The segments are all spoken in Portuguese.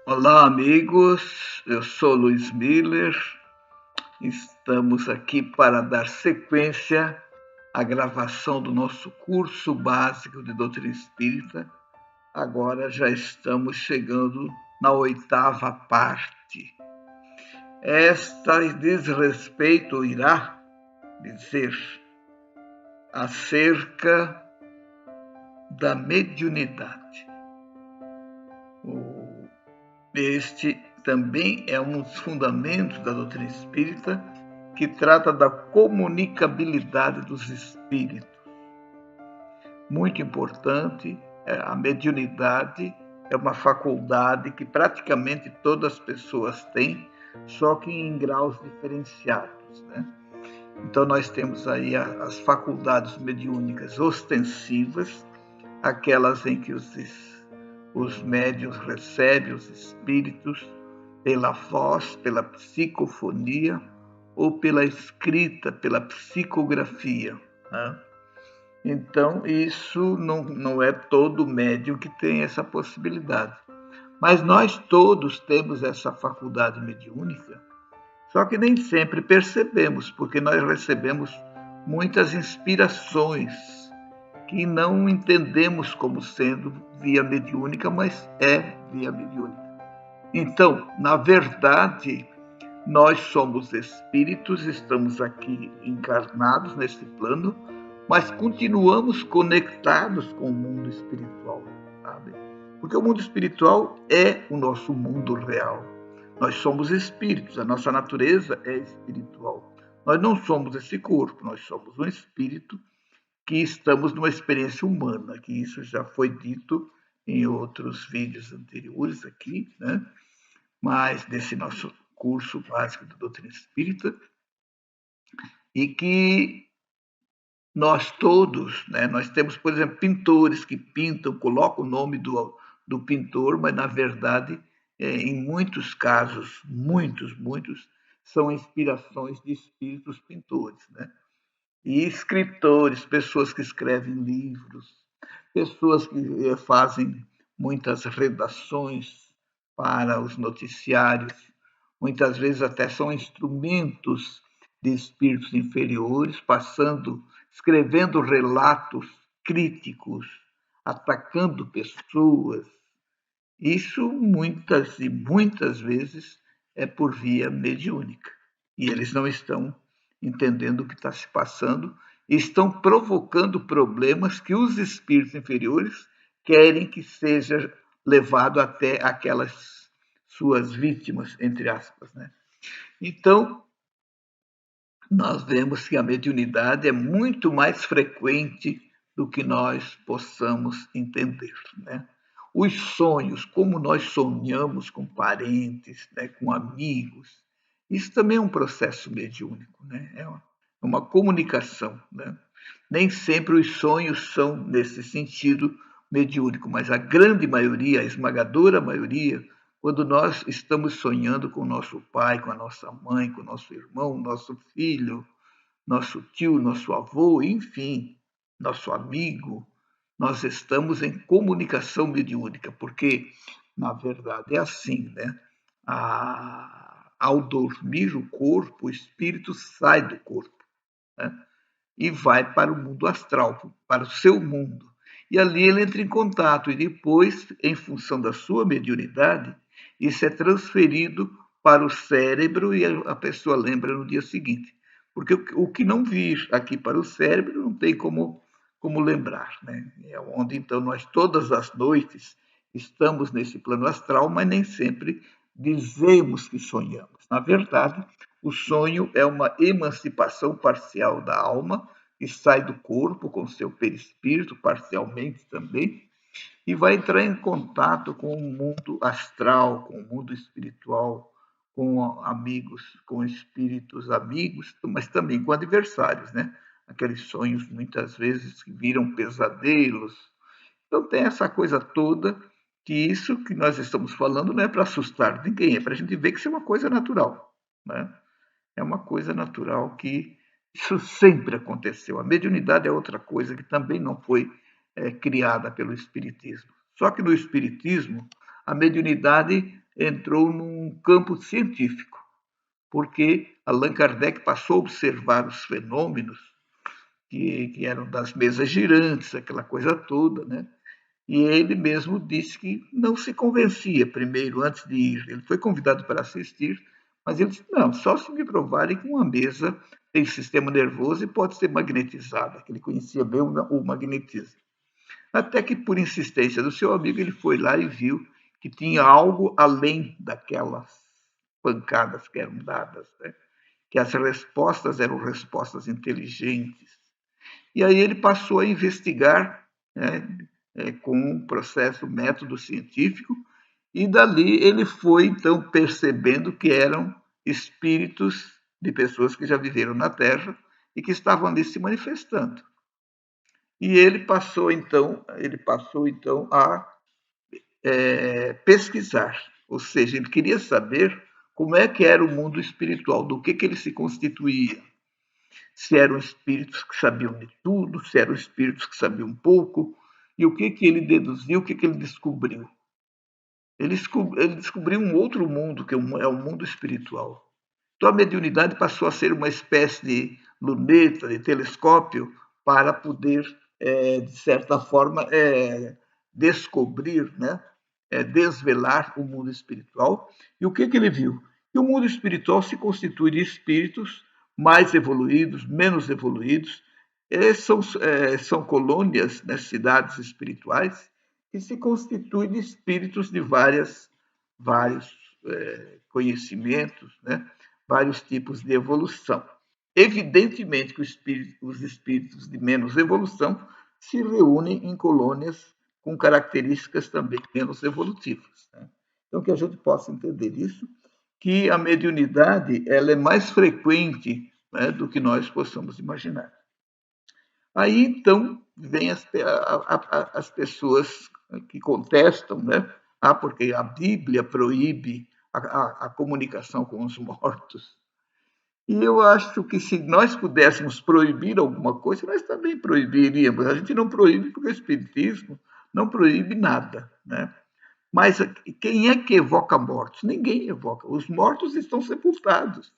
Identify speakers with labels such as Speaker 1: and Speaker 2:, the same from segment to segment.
Speaker 1: Olá, amigos. Eu sou Luiz Miller. Estamos aqui para dar sequência à gravação do nosso curso básico de doutrina espírita. Agora já estamos chegando na oitava parte. Esta diz respeito, irá dizer, acerca da mediunidade. Este também é um dos fundamentos da doutrina espírita, que trata da comunicabilidade dos espíritos. Muito importante, a mediunidade é uma faculdade que praticamente todas as pessoas têm, só que em graus diferenciados, né? Então nós temos aí as faculdades mediúnicas ostensivas, aquelas em que os médiuns recebem os espíritos pela voz, pela psicofonia ou pela escrita, pela psicografia, né? Então, isso não é todo médium que tem essa possibilidade. Mas nós todos temos essa faculdade mediúnica, só que nem sempre percebemos, porque nós recebemos muitas inspirações que não entendemos como sendo via mediúnica, mas é via mediúnica. Então, na verdade, nós somos espíritos, estamos aqui encarnados nesse plano, mas continuamos conectados com o mundo espiritual, sabe? Porque o mundo espiritual é o nosso mundo real. Nós somos espíritos, a nossa natureza é espiritual. Nós não somos esse corpo, nós somos um espírito que estamos numa experiência humana, que isso já foi dito em outros vídeos anteriores aqui, né? Mas desse nosso curso básico de doutrina espírita, e que nós todos, né, nós temos, por exemplo, pintores que pintam, colocam o nome do pintor, mas na verdade, em muitos casos, muitos, são inspirações de espíritos pintores, né? E escritores, pessoas que escrevem livros, pessoas que fazem muitas redações para os noticiários, muitas vezes até são instrumentos de espíritos inferiores, escrevendo relatos críticos, atacando pessoas. Isso muitas e muitas vezes é por via mediúnica. E eles não estão entendendo o que está se passando e estão provocando problemas que os espíritos inferiores querem que seja levado até aquelas suas vítimas, entre aspas, né? Então, nós vemos que a mediunidade é muito mais frequente do que nós possamos entender, né? Os sonhos, como nós sonhamos com parentes, né, com amigos, isso também é um processo mediúnico, né? É uma comunicação, né? Nem sempre os sonhos são nesse sentido mediúnico, mas a grande maioria, a esmagadora maioria, quando nós estamos sonhando com o nosso pai, com a nossa mãe, com o nosso irmão, nosso filho, nosso tio, nosso avô, enfim, nosso amigo, nós estamos em comunicação mediúnica, porque, na verdade, é assim, né? Ao dormir o corpo, o espírito sai do corpo, né? E vai para o mundo astral, para o seu mundo. E ali ele entra em contato, e depois, em função da sua mediunidade, isso é transferido para o cérebro e a pessoa lembra no dia seguinte. Porque o que não vir aqui para o cérebro não tem como lembrar, né? É onde então nós todas as noites estamos nesse plano astral, mas nem sempre dizemos que sonhamos. Na verdade, o sonho é uma emancipação parcial da alma, que sai do corpo com seu perispírito, parcialmente também, e vai entrar em contato com o mundo astral, com o mundo espiritual, com amigos, com espíritos amigos, mas também com adversários, né? Aqueles sonhos muitas vezes que viram pesadelos. Então tem essa coisa toda, que isso que nós estamos falando não é para assustar ninguém, é para a gente ver que isso é uma coisa natural, né? É uma coisa natural que isso sempre aconteceu. A mediunidade é outra coisa que também não foi criada pelo Espiritismo. Só que no Espiritismo, a mediunidade entrou num campo científico, porque Allan Kardec passou a observar os fenômenos que eram das mesas girantes, aquela coisa toda, né? E ele mesmo disse que não se convencia primeiro, antes de ir. Ele foi convidado para assistir, mas ele disse, não, só se me provarem que uma mesa tem sistema nervoso e pode ser magnetizada, que ele conhecia bem o magnetismo. Até que, por insistência do seu amigo, ele foi lá e viu que tinha algo além daquelas pancadas que eram dadas, né? Que as respostas eram respostas inteligentes. E aí ele passou a investigar, né, com um processo, método científico, e dali ele foi, então, percebendo que eram espíritos de pessoas que já viveram na Terra e que estavam ali se manifestando. E ele passou, então, a pesquisar, ou seja, ele queria saber como é que era o mundo espiritual, do que ele se constituía. Se eram espíritos que sabiam de tudo, se eram espíritos que sabiam pouco, e o que ele deduziu, o que ele descobriu. Ele descobriu um outro mundo, que é o mundo espiritual. Então a mediunidade passou a ser uma espécie de luneta, de telescópio, para poder, de certa forma, descobrir, né? Desvelar o mundo espiritual. E o que ele viu? Que o mundo espiritual se constitui de espíritos mais evoluídos, menos evoluídos. São colônias, né, cidades espirituais, que se constituem de espíritos de vários conhecimentos, né? Vários tipos de evolução. Evidentemente que os espíritos de menos evolução se reúnem em colônias com características também menos evolutivas, né? Então, que a gente possa entender isso, que a mediunidade ela é mais frequente, né, do que nós possamos imaginar. Aí, então, vem as pessoas que contestam, né? Porque a Bíblia proíbe a comunicação com os mortos. E eu acho que se nós pudéssemos proibir alguma coisa, nós também proibiríamos. A gente não proíbe porque o Espiritismo não proíbe nada, né? Mas quem é que evoca mortos? Ninguém evoca. Os mortos estão sepultados,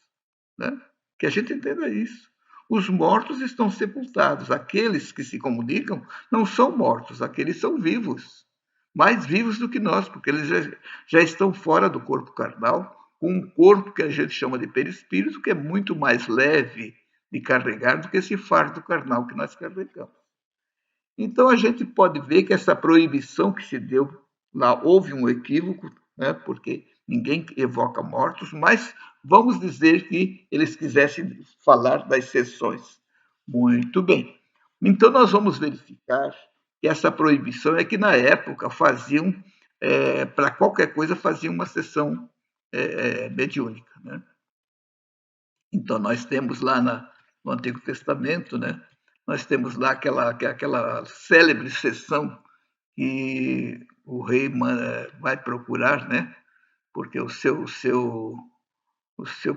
Speaker 1: né? Que a gente entenda isso. Os mortos estão sepultados. Aqueles que se comunicam não são mortos, aqueles são vivos. Mais vivos do que nós, porque eles já estão fora do corpo carnal, com um corpo que a gente chama de perispírito, que é muito mais leve de carregar do que esse fardo carnal que nós carregamos. Então a gente pode ver que essa proibição que se deu lá, houve um equívoco, né, porque ninguém evoca mortos, mas vamos dizer que eles quisessem falar das sessões. Muito bem. Então nós vamos verificar que essa proibição é que na época faziam, para qualquer coisa, faziam uma sessão mediúnica, né? Então nós temos lá no Antigo Testamento, né? Nós temos lá aquela célebre sessão que o rei vai procurar, né? Porque o seu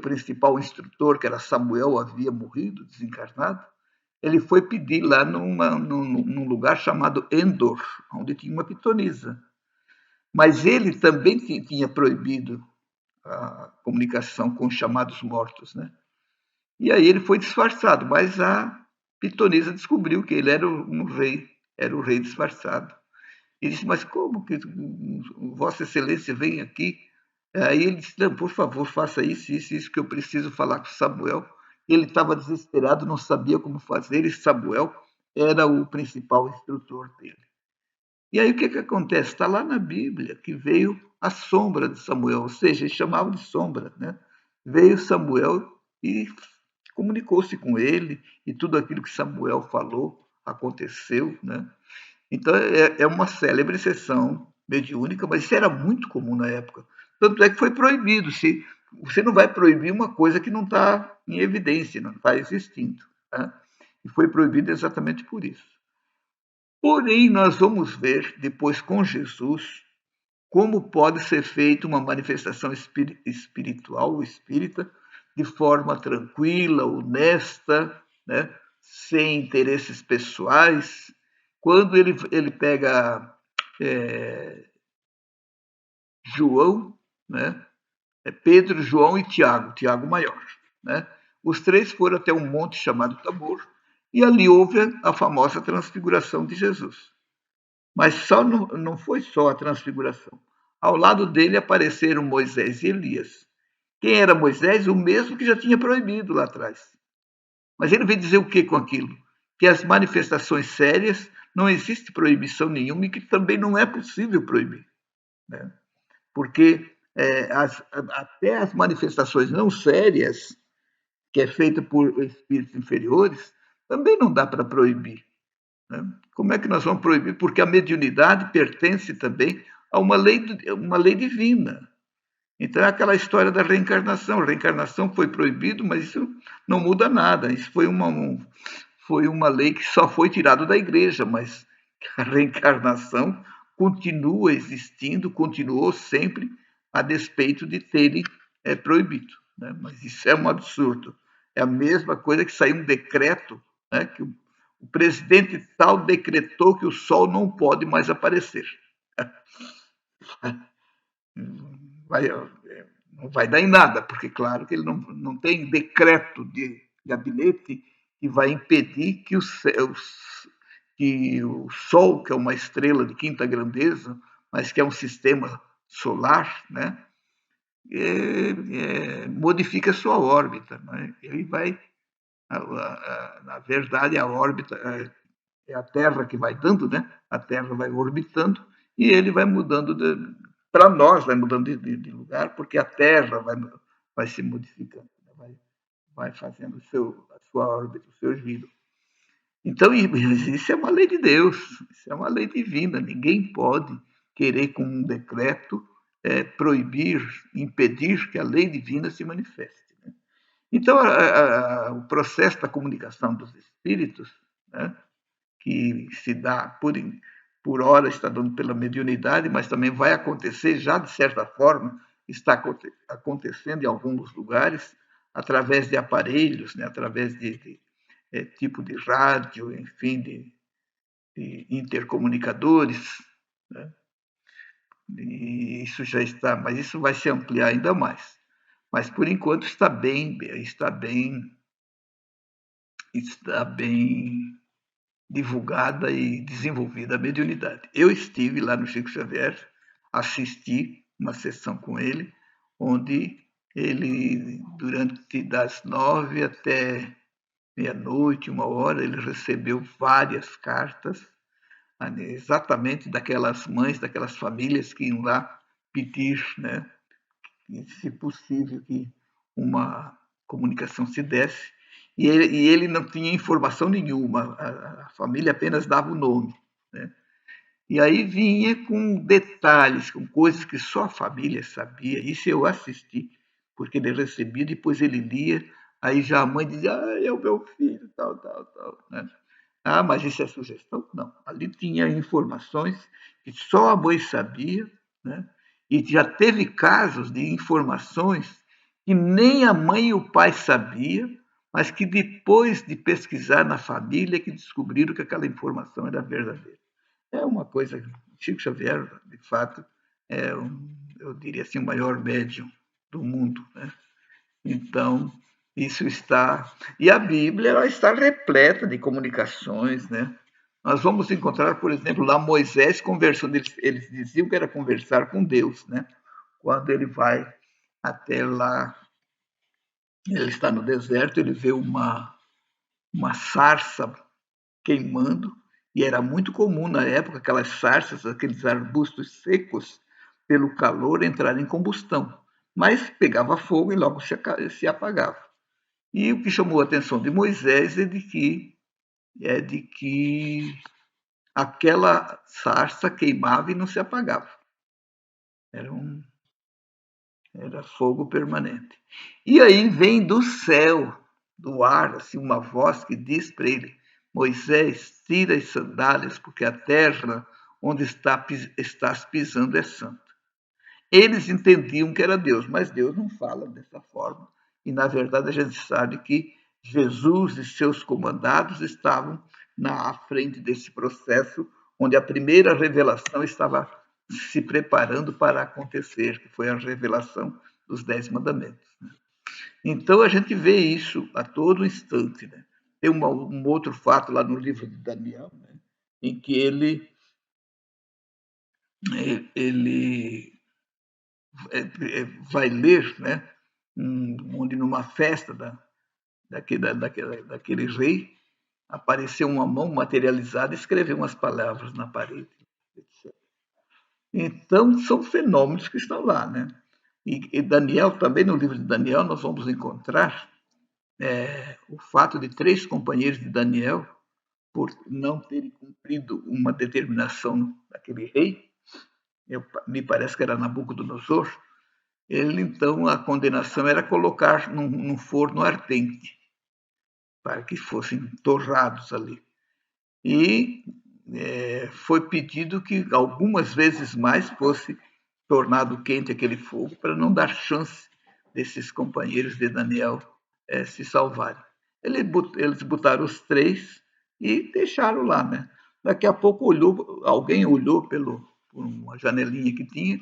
Speaker 1: principal instrutor, que era Samuel, havia morrido, desencarnado. Ele foi pedir lá num lugar chamado Endor, onde tinha uma pitonisa. Mas ele também tinha proibido a comunicação com os chamados mortos, né? E aí ele foi disfarçado, mas a pitonisa descobriu que ele era um rei, era o rei disfarçado. E disse, mas como que Vossa Excelência vem aqui? Aí ele disse, não, por favor, faça isso que eu preciso falar com Samuel. Ele estava desesperado, não sabia como fazer, e Samuel era o principal instrutor dele. E aí o que acontece? Está lá na Bíblia que veio a sombra de Samuel, ou seja, eles chamavam de sombra, né? Veio Samuel e comunicou-se com ele, e tudo aquilo que Samuel falou aconteceu, né? Então é uma célebre sessão mediúnica, mas isso era muito comum na época. Tanto é que foi proibido. Você não vai proibir uma coisa que não está em evidência, não está existindo. Tá? E foi proibido exatamente por isso. Porém, nós vamos ver depois com Jesus como pode ser feita uma manifestação espiritual, espírita, de forma tranquila, honesta, né? Sem interesses pessoais. Quando ele pega João, né? É Pedro, João e Tiago, Tiago maior, né? Os três foram até um monte chamado Tabor e ali houve a famosa transfiguração de Jesus. Mas não foi só a transfiguração. Ao lado dele apareceram Moisés e Elias. Quem era Moisés? O mesmo que já tinha proibido lá atrás. Mas ele veio dizer o que com aquilo? Que as manifestações sérias não existe proibição nenhuma e que também não é possível proibir, né? Porque até as manifestações não sérias, que é feita por espíritos inferiores, também não dá para proibir, né? Como é que nós vamos proibir? Porque a mediunidade pertence também a uma lei divina. Então é aquela história da reencarnação. A reencarnação foi proibido, mas isso não muda nada. Isso foi uma lei que só foi tirada da igreja, mas a reencarnação continua existindo, continuou sempre, a despeito de terem proibido, né? Mas isso é um absurdo. É a mesma coisa que saiu um decreto, né, que o presidente tal decretou que o sol não pode mais aparecer. Vai, não vai dar em nada, porque claro que ele não tem decreto de gabinete que vai impedir que que o Sol, que é uma estrela de quinta grandeza, mas que é um sistema solar, né, modifica a sua órbita, né? Ele vai, na verdade, a órbita é a Terra que vai dando, né? A Terra vai orbitando e ele vai mudando para nós, vai mudando de lugar, porque a Terra vai se modificando, né? Vai fazendo a sua órbita, o seu giro. Então, isso é uma lei de Deus, isso é uma lei divina. Ninguém pode querer, com um decreto, proibir, impedir que a lei divina se manifeste, né? Então, o processo da comunicação dos espíritos, né, que se dá por hora, está dando pela mediunidade, mas também vai acontecer, já de certa forma, está acontecendo em alguns lugares, através de aparelhos, né, através de tipo de rádio, enfim, de intercomunicadores, né? E isso já está, mas isso vai se ampliar ainda mais. Mas por enquanto está bem divulgada e desenvolvida a mediunidade. Eu estive lá no Chico Xavier, assisti uma sessão com ele, onde ele, durante das 9 até meia-noite, 1 hora, ele recebeu várias cartas, exatamente daquelas mães, daquelas famílias que iam lá pedir, né, se possível, que uma comunicação se desse, e ele não tinha informação nenhuma, a família apenas dava o nome, né? E aí vinha com detalhes, com coisas que só a família sabia. Isso eu assisti, porque ele recebia, depois ele lia, aí já a mãe dizia, é o meu filho, tal, tal, tal, né? Ah, mas isso é sugestão? Não. Ali tinha informações que só a mãe sabia, né? E já teve casos de informações que nem a mãe e o pai sabiam, mas que depois de pesquisar na família que descobriram que aquela informação era verdadeira. É uma coisa, Chico Xavier, de fato, eu diria assim, o maior médium do mundo, né? Então, isso está. E a Bíblia ela está repleta de comunicações, né? Nós vamos encontrar, por exemplo, lá Moisés conversando, eles diziam que era conversar com Deus, né? Quando ele vai até lá, ele está no deserto, ele vê uma sarça queimando, e era muito comum na época aquelas sarças, aqueles arbustos secos, pelo calor, entrarem em combustão. Mas pegava fogo e logo se apagava. E o que chamou a atenção de Moisés é de que aquela sarça queimava e não se apagava. Era, era fogo permanente. E aí vem do céu, do ar, assim, uma voz que diz para ele, Moisés, tira as sandálias, porque a terra onde estás pisando é santa. Eles entendiam que era Deus, mas Deus não fala dessa forma. E, na verdade, a gente sabe que Jesus e seus comandados estavam na frente desse processo, onde a primeira revelação estava se preparando para acontecer, que foi a revelação dos 10 mandamentos. Né? Então a gente vê isso a todo instante. Né? Tem um outro fato lá no livro de Daniel, né? Em que ele vai ler, né? Onde numa festa daquele rei apareceu uma mão materializada e escreveu umas palavras na parede, etc. Então, são fenômenos que estão lá, né? E Daniel, também no livro de Daniel, nós vamos encontrar o fato de 3 companheiros de Daniel, por não terem cumprido uma determinação daquele rei, me parece que era Nabucodonosor, então a condenação era colocar num forno ardente, para que fossem torrados ali. E foi pedido que algumas vezes mais fosse tornado quente aquele fogo, para não dar chance desses companheiros de Daniel se salvarem. Eles botaram os 3 e deixaram lá, né? Daqui a pouco alguém olhou por uma janelinha que tinha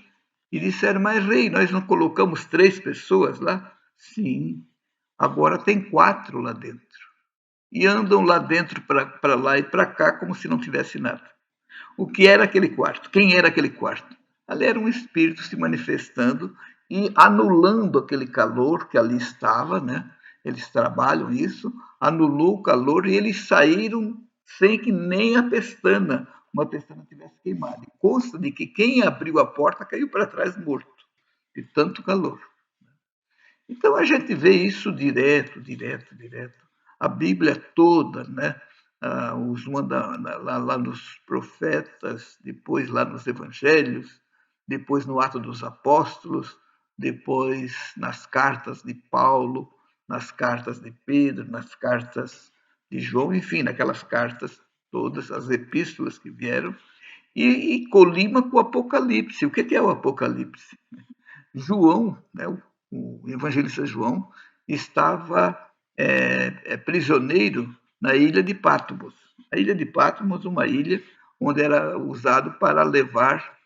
Speaker 1: e disseram: mas rei, nós não colocamos 3 pessoas lá? Sim, agora tem 4 lá dentro. E andam lá dentro, para lá e para cá, como se não tivesse nada. O que era aquele quarto? Quem era aquele quarto? Ali era um espírito se manifestando e anulando aquele calor que ali estava, né? Eles trabalham isso, anulou o calor e eles saíram sem que nem uma pestana tivesse queimado. E consta de que quem abriu a porta caiu para trás morto, de tanto calor. Então a gente vê isso direto. A Bíblia toda, né? Lá nos profetas, depois lá nos evangelhos, depois no Ato dos Apóstolos, depois nas cartas de Paulo, nas cartas de Pedro, nas cartas de João, enfim, naquelas cartas todas, as epístolas que vieram, e colima com o Apocalipse. O que é o Apocalipse? João, né, o evangelista João, estava prisioneiro na ilha de Patmos. A ilha de Patmos, uma ilha onde era usado para levar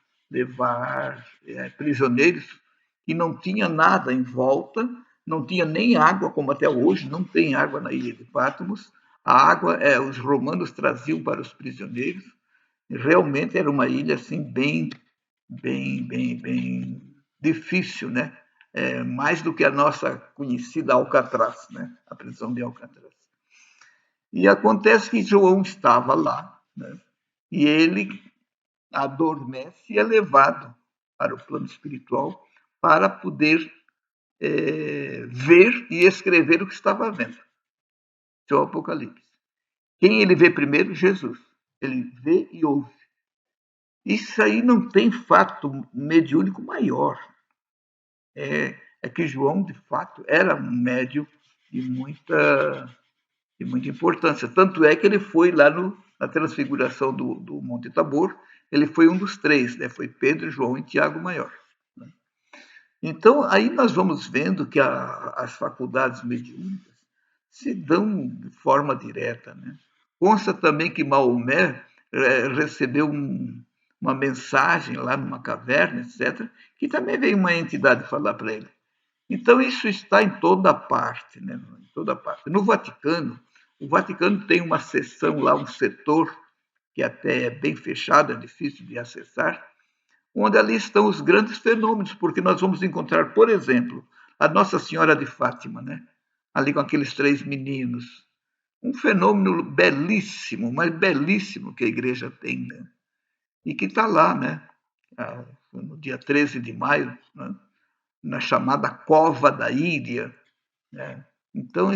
Speaker 1: prisioneiros que não tinha nada em volta, não tinha nem água, como até hoje, não tem água na ilha de Patmos. A água os romanos traziam para os prisioneiros. Realmente era uma ilha assim bem difícil, né? Mais do que a nossa conhecida Alcatraz, né? A prisão de Alcatraz. E acontece que João estava lá, né? E ele adormece e é levado para o plano espiritual para poder ver e escrever o que estava vendo. Isso é o Apocalipse. Quem ele vê primeiro? Jesus. Ele vê e ouve. Isso aí não tem fato mediúnico maior. É que João, de fato, era um médium de muita importância. Tanto é que ele foi lá na transfiguração do Monte Tabor, ele foi um dos 3, né? Foi Pedro, João e Tiago Maior. Né? Então, aí nós vamos vendo que as faculdades mediúnicas se dão de forma direta. Né? Consta também que Maomé recebeu uma mensagem lá numa caverna, etc., que também veio uma entidade falar para ele. Então, isso está em toda parte, né? Em toda parte. No Vaticano, o Vaticano tem uma seção lá, um setor, que até é bem fechado, é difícil de acessar, onde ali estão os grandes fenômenos, porque nós vamos encontrar, por exemplo, a Nossa Senhora de Fátima, né? Ali com aqueles 3 meninos. Um fenômeno belíssimo, mas belíssimo que a igreja tem, né? E que está lá, né? No dia 13 de maio, né? Na chamada Cova da Íria. Né? Então,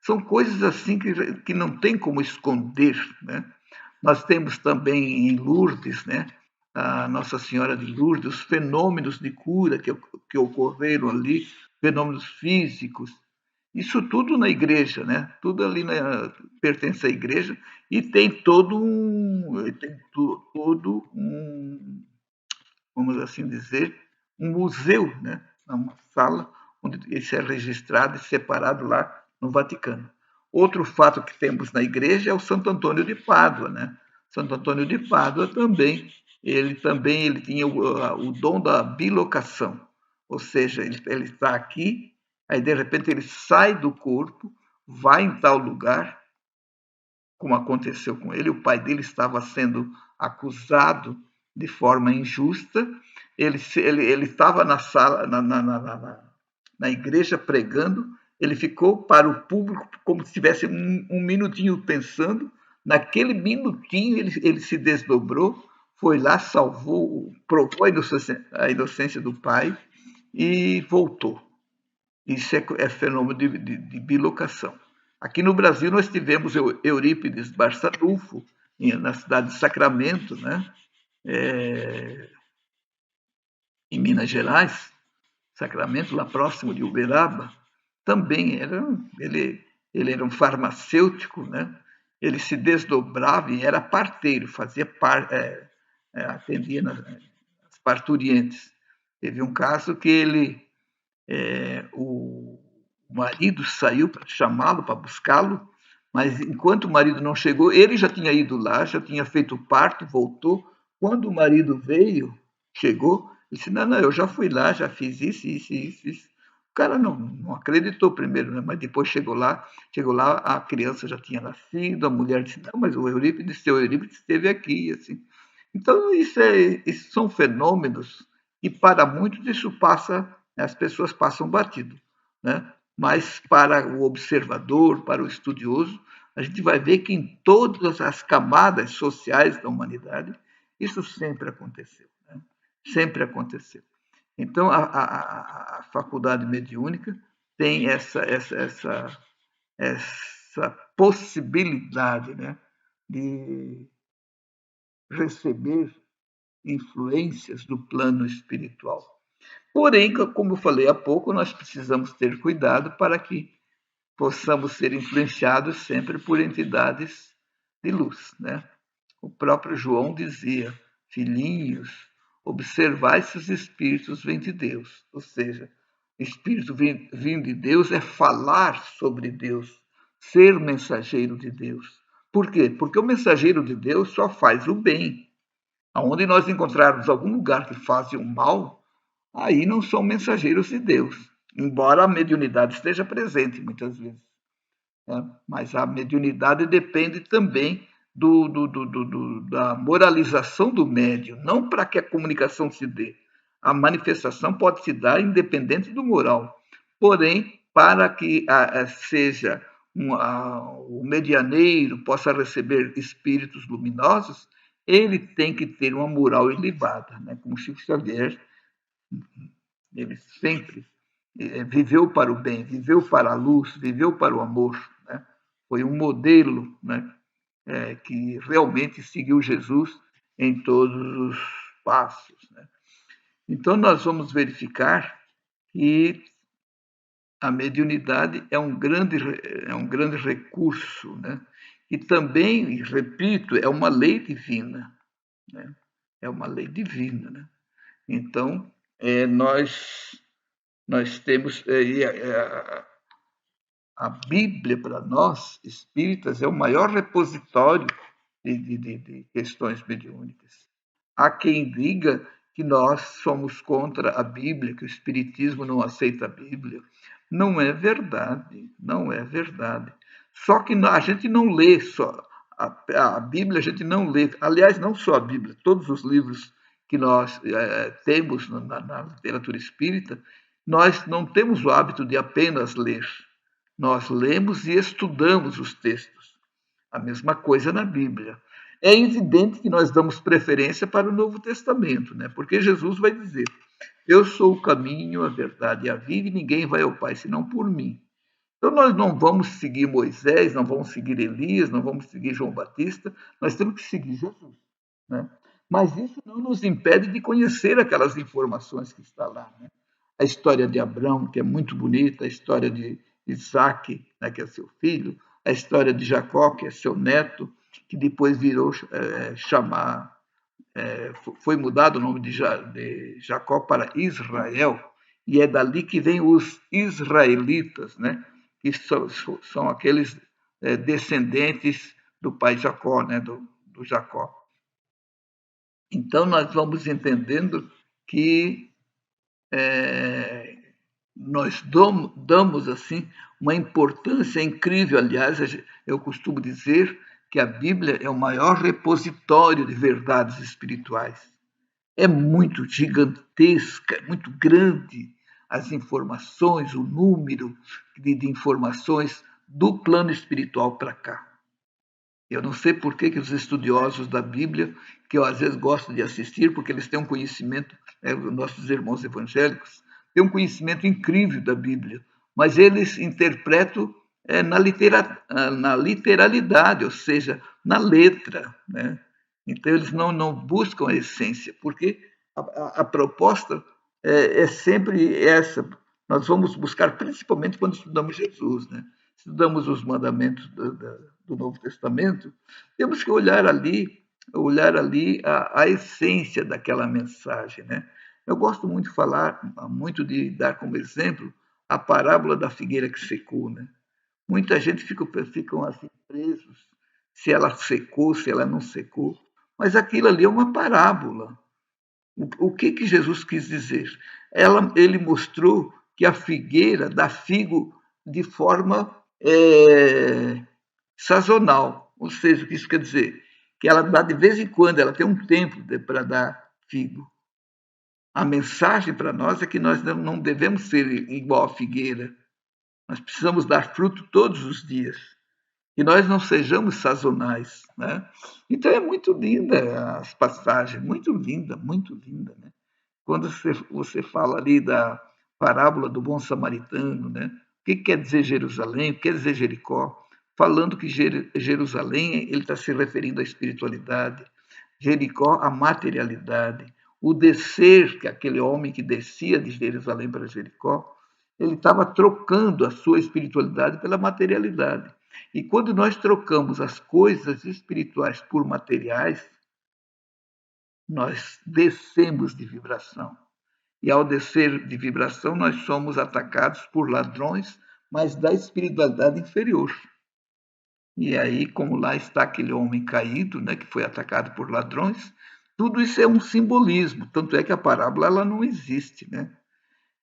Speaker 1: são coisas assim que não tem como esconder. Né? Nós temos também em Lourdes, né? A Nossa Senhora de Lourdes, os fenômenos de cura que ocorreram ali, fenômenos físicos. Isso tudo na igreja, né? Tudo ali pertence à igreja e tem todo um, vamos assim dizer, um museu, né? Uma sala onde isso é registrado e separado lá no Vaticano. Outro fato que temos na igreja é o Santo Antônio de Pádua, né? Santo Antônio de Pádua também ele tinha o dom da bilocação, ou seja, ele está aqui, aí de repente ele sai do corpo, vai em tal lugar, como aconteceu com ele, o pai dele estava sendo acusado de forma injusta, ele estava na sala, na igreja pregando, ele ficou para o público como se tivesse um minutinho pensando, naquele minutinho ele se desdobrou, foi lá, salvou, provou a inocência do pai e voltou. Isso é fenômeno de bilocação. Aqui no Brasil nós tivemos Eurípides Barçanufo, na cidade de Sacramento, né? Em Minas Gerais, Sacramento, lá próximo de Uberaba, também ele era um farmacêutico, né? Ele se desdobrava e era parteiro, atendia as parturientes. Teve um caso que o marido saiu para chamá-lo, para buscá-lo, mas enquanto o marido não chegou, ele já tinha ido lá, já tinha feito o parto, voltou. Quando o marido veio, chegou, ele disse: Não, eu já fui lá, já fiz isso. O cara não acreditou primeiro, né? Mas depois chegou lá, a criança já tinha nascido, a mulher disse: Não, mas o seu Eurípides esteve aqui, assim. Então, isso são fenômenos e para muitos isso passa, as pessoas passam batido, né? Mas para o observador, para o estudioso, a gente vai ver que em todas as camadas sociais da humanidade isso sempre aconteceu, né? Sempre aconteceu. Então a faculdade mediúnica tem essa possibilidade, né, de receber influências do plano espiritual. Porém, como eu falei há pouco, nós precisamos ter cuidado para que possamos ser influenciados sempre por entidades de luz, né? O próprio João dizia: filhinhos, observai se os espíritos vêm de Deus. Ou seja, espírito vindo de Deus é falar sobre Deus, ser mensageiro de Deus. Por quê? Porque o mensageiro de Deus só faz o bem. Aonde nós encontrarmos algum lugar que faz o mal, aí não são mensageiros de Deus, embora a mediunidade esteja presente muitas vezes, né? Mas a mediunidade depende também da moralização do médium, não para que a comunicação se dê. A manifestação pode se dar independente do moral, porém, para que seja o medianeiro possa receber espíritos luminosos, ele tem que ter uma moral elevada, né? Como Chico Xavier, ele sempre viveu para o bem, viveu para a luz, viveu para o amor, né? Foi um modelo, né, que realmente seguiu Jesus em todos os passos, né? Então, nós vamos verificar que a mediunidade é um grande recurso, né? E também, repito, é uma lei divina, né? É uma lei divina, né? Então, nós temos a Bíblia para nós, espíritas, é o maior repositório de questões mediúnicas. Há quem diga que nós somos contra a Bíblia, que o Espiritismo não aceita a Bíblia. Não é verdade, não é verdade. Só que a gente não lê só a Bíblia, a gente não lê. Aliás, não só a Bíblia, todos os livros que nós temos na literatura espírita, nós não temos o hábito de apenas ler. Nós lemos e estudamos os textos. A mesma coisa na Bíblia. É evidente que nós damos preferência para o Novo Testamento, né? Porque Jesus vai dizer: Eu sou o caminho, a verdade e a vida, e ninguém vai ao Pai senão por mim. Então nós não vamos seguir Moisés, não vamos seguir Elias, não vamos seguir João Batista, nós temos que seguir Jesus, né? Mas isso não nos impede de conhecer aquelas informações que está lá, né? A história de Abraão, que é muito bonita, a história de Isaac, né, que é seu filho, a história de Jacó, que é seu neto, que depois virou foi mudado o nome de Jacó para Israel, e é dali que vem os israelitas, né? Que são aqueles descendentes do pai Jacó, né? do Jacó. Então, nós vamos entendendo que nós damos assim uma importância incrível. Aliás, eu costumo dizer que a Bíblia é o maior repositório de verdades espirituais. É muito gigantesca, é muito grande as informações, o número de informações do plano espiritual para cá. Eu não sei por que os estudiosos da Bíblia, que eu às vezes gosto de assistir, porque eles têm um conhecimento, nossos irmãos evangélicos, têm um conhecimento incrível da Bíblia, mas eles interpretam na literalidade, ou seja, na letra. Né? Então, eles não buscam a essência, porque a proposta é sempre essa. Nós vamos buscar, principalmente quando estudamos Jesus, né? Estudamos os mandamentos do Novo Testamento, temos que olhar ali a essência daquela mensagem, né? Eu gosto muito de falar, muito de dar como exemplo a parábola da figueira que secou, né? Muita gente ficam assim presos se ela secou, se ela não secou, mas aquilo ali é uma parábola. O que Jesus quis dizer? Ele mostrou que a figueira dá figo de forma sazonal. Ou seja, o que isso quer dizer? Que ela dá de vez em quando, ela tem um tempo para dar figo. A mensagem para nós é que nós não devemos ser igual à figueira. Nós precisamos dar fruto todos os dias. Que nós não sejamos sazonais. Né? Então é muito linda as passagens, muito linda, muito linda. Né? Quando você fala ali da parábola do bom samaritano, né? O que quer dizer Jerusalém, o que quer dizer Jericó? Falando que Jerusalém, ele está se referindo à espiritualidade, Jericó, à materialidade. O descer, que aquele homem que descia de Jerusalém para Jericó, ele estava trocando a sua espiritualidade pela materialidade. E quando nós trocamos as coisas espirituais por materiais, nós descemos de vibração. E ao descer de vibração, nós somos atacados por ladrões, mas da espiritualidade inferior. E aí, como lá está aquele homem caído, né, que foi atacado por ladrões, tudo isso é um simbolismo. Tanto é que a parábola ela não existe. Né?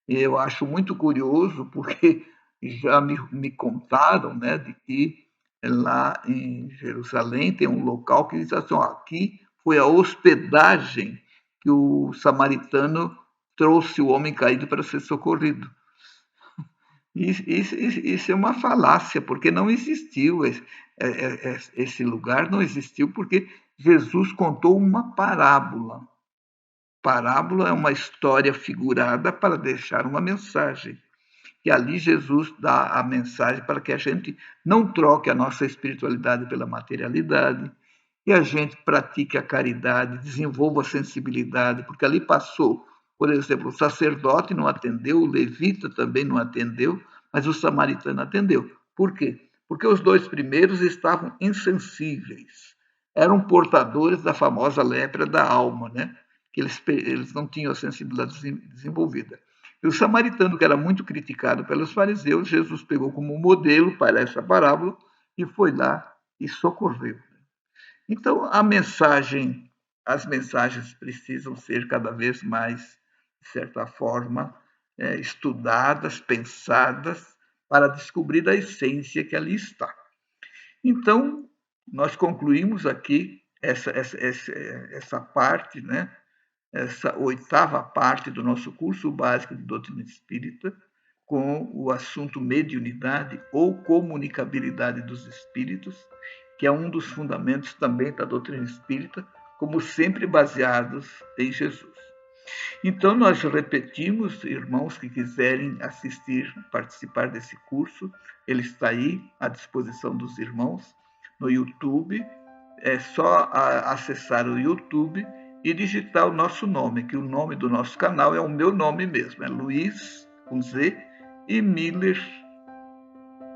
Speaker 1: E eu acho muito curioso, porque já me contaram, né, de que lá em Jerusalém tem um local que diz assim: ó, aqui foi a hospedagem que o samaritano trouxe o homem caído para ser socorrido. Isso é uma falácia, porque não existiu esse lugar, não existiu porque Jesus contou uma parábola. Parábola é uma história figurada para deixar uma mensagem. E ali Jesus dá a mensagem para que a gente não troque a nossa espiritualidade pela materialidade, que a gente pratique a caridade, desenvolva a sensibilidade, porque ali passou, por exemplo, o sacerdote não atendeu, o levita também não atendeu, mas o samaritano atendeu. Por quê? Porque os dois primeiros estavam insensíveis, eram portadores da famosa lepra da alma, né? Que eles não tinham a sensibilidade desenvolvida. E o samaritano, que era muito criticado pelos fariseus, Jesus pegou como modelo para essa parábola e foi lá e socorreu. Então, as mensagens precisam ser cada vez mais, de certa forma, estudadas, pensadas, para descobrir a essência que ali está. Então, nós concluímos aqui essa parte, né? Essa oitava parte do nosso curso básico de doutrina espírita, com o assunto mediunidade ou comunicabilidade dos espíritos, que é um dos fundamentos também da doutrina espírita, como sempre baseados em Jesus. Então, nós repetimos, irmãos que quiserem assistir, participar desse curso, ele está aí à disposição dos irmãos no YouTube. É só acessar o YouTube e digitar o nosso nome, que o nome do nosso canal é o meu nome mesmo, é Luiz, com Z, e Miller,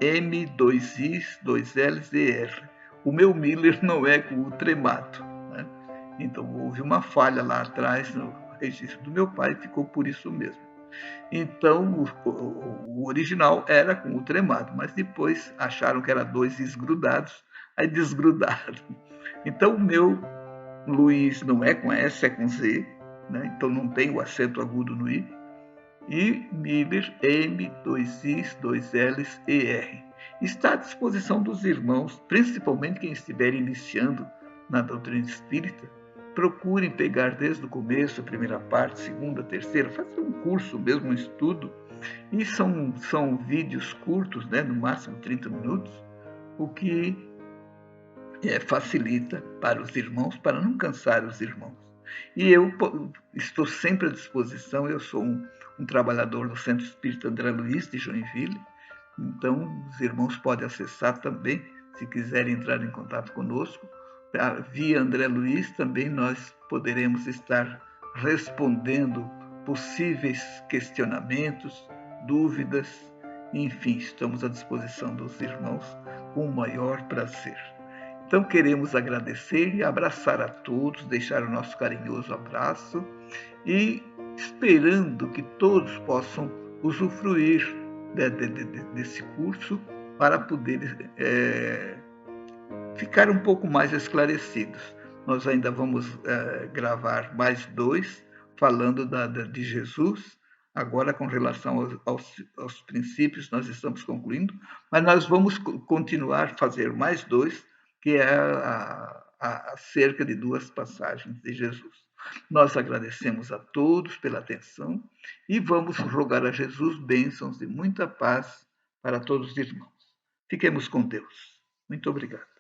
Speaker 1: M2I, 2Ls e R. O meu Miller não é com o tremado. Né? Então, houve uma falha lá atrás no registro do meu pai, ficou por isso mesmo. Então, o original era com o tremado, mas depois acharam que era dois Is grudados, aí desgrudaram. Então, o meu Luiz não é com S, é com Z, né? Então não tem o acento agudo no I. E Miller, M, 2Is, 2Ls, ER. Está à disposição dos irmãos, principalmente quem estiver iniciando na doutrina espírita. Procurem pegar desde o começo, a primeira parte, segunda, terceira, fazer um curso mesmo, um estudo. E são vídeos curtos, né, no máximo 30 minutos, o que facilita para os irmãos, para não cansar os irmãos. E eu estou sempre à disposição, eu sou um trabalhador do Centro Espírita André Luiz de Joinville, então os irmãos podem acessar também, se quiserem entrar em contato conosco. Via André Luiz também nós poderemos estar respondendo possíveis questionamentos, dúvidas, enfim, estamos à disposição dos irmãos com o maior prazer. Então queremos agradecer e abraçar a todos, deixar o nosso carinhoso abraço e esperando que todos possam usufruir desse curso para poder ficar um pouco mais esclarecidos. Nós ainda vamos gravar mais 2 falando de Jesus. Agora, com relação aos princípios, nós estamos concluindo, mas nós vamos continuar a fazer mais 2, que é acerca de 2 passagens de Jesus. Nós agradecemos a todos pela atenção e vamos rogar a Jesus bênçãos e muita paz para todos os irmãos. Fiquemos com Deus. Muito obrigado.